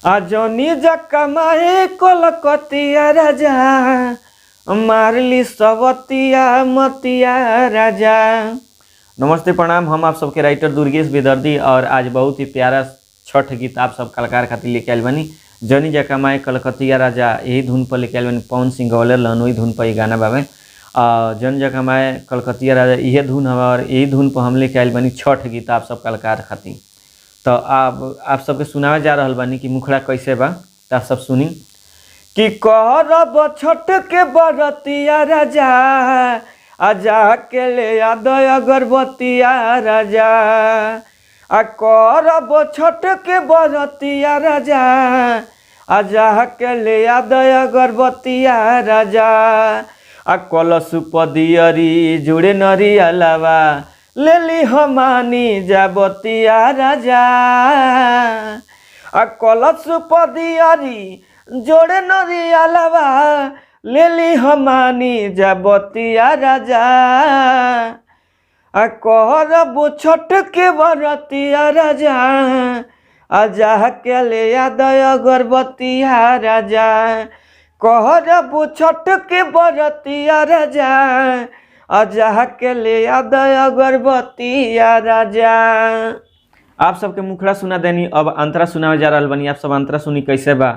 आजनी जकमाए कलकतिया राजा मारली सवतिया मतिया राजा। नमस्ते प्रणाम, हम आप सबके राइटर दुर्गेश विदर्दी और आज बहुत ही प्यारा छठ गीत आप सब कलाकार खातिर लेके आयल बनी। जनी जकमाए कलकतिया राजा यही धुन पर लेके आयल बनी। पवन सिंह गौले लनोई धुन पर गाना बाबे जन जकमाए कलकतिया राजा यही धुन हवा और यही धुन पर हम लेके आयल बनी छठ गीत आप सब कलाकार खातिर। तो आप सबके सुनावे जा रहल बानी कि मुखड़ा कैसे बा, तो आप सब सुनी कि करब छठ के बरतिया राजा आजा के ले आदय अगरबतिया राजा। आ करब छठ के बरतिया राजा आजा के ले आदय अगरबतिया राजा। आ कलश पदियरी जुड़े नरी अलावा लेली हमानी जाबतिया राजा। आ कलश पदियरी जोड़े नरी अलावा लेली हमानी जाबतिया राजा। आ करब छठ के बरतिया राजा आजा के ले आदय अगरबतिया राजा। करब छठ के बरतिया राजा आजा के ले आदय अगरबतिया राजा। आप सबके मुखड़ा सुना देनी, अब अंतरा सुनावे जा रहल बनी। आप सब अंतरा सुनी कैसे बा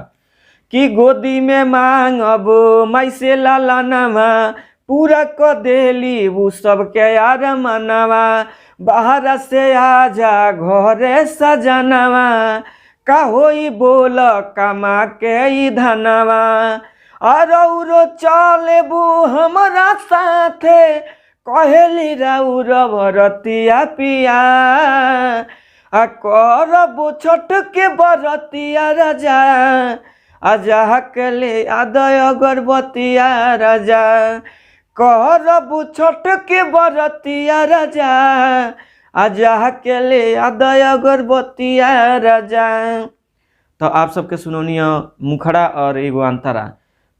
कि गोदी में मांगब माई से लालानावा पूरा क देली वो सबके यार मनावा। बाहर से आजा घरे सजनावा का होई बोल कमा के ई धनवा। अरौरो चलेबू हमरा साथे कहेली राउर बरतिया पिया। आ करब छठ के बरतिया राजा आजा के ले आदय अगरबतिया राजा। करब छठ के बरतिया राजा आजा के ले आदय अगरबतिया राजा। तो आप सबके सुनौनी मुखड़ा और एगो अंतरा।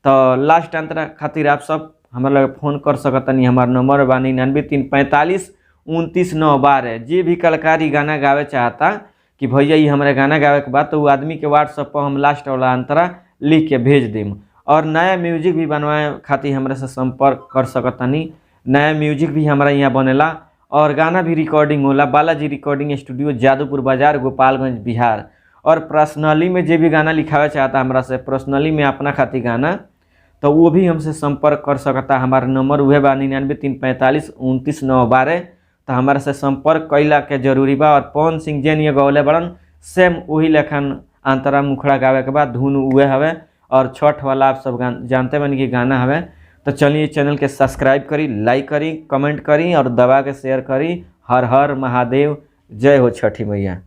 तो लास्ट अंतरा खातिर आप सब हमारे लगे फ़ोन कर सकतनी। हमार नंबर बा 9935452912। जे भी कलाकारी गाना गावे चाहता कि भैया ये हमारे गाना गावे के बाद तो वो आदमी के व्हाट्सएप पर हम लास्ट वाला अंतरा लिख के भेज देम। और नया म्यूजिक भी बनवाए खातिर हमरा से संपर्क कर सकतनी। नया म्यूजिक भी हमारा यहाँ बनेला और गाना भी रिकॉर्डिंग होला। बालाजी रिकॉर्डिंग स्टूडियो जादूपुर बाजार गोपालगंज बिहार। और पर्सनली में जे भी गाना लिखावे चाहता हमरा से पर्सनली में अपना खातिर गाना, तो वो भी हमसे संपर्क कर सकता। हमारा नंबर वह बा 9935452912। तो हमारे से संपर्क कैला के जरूरी बा। और पवन सिंह जैन ये गौले बड़न सेम वही लेखन अंतरा मुखड़ा गावे के बाद धुन उहे हवे। और छठ वाला आप सब जानते बनी कि गाना हवे। तो चलिए चैनल के सब्सक्राइब करी, लाइक करी, कमेंट करी और दबा के शेयर करी। हर हर महादेव, जय हो छठी मैया।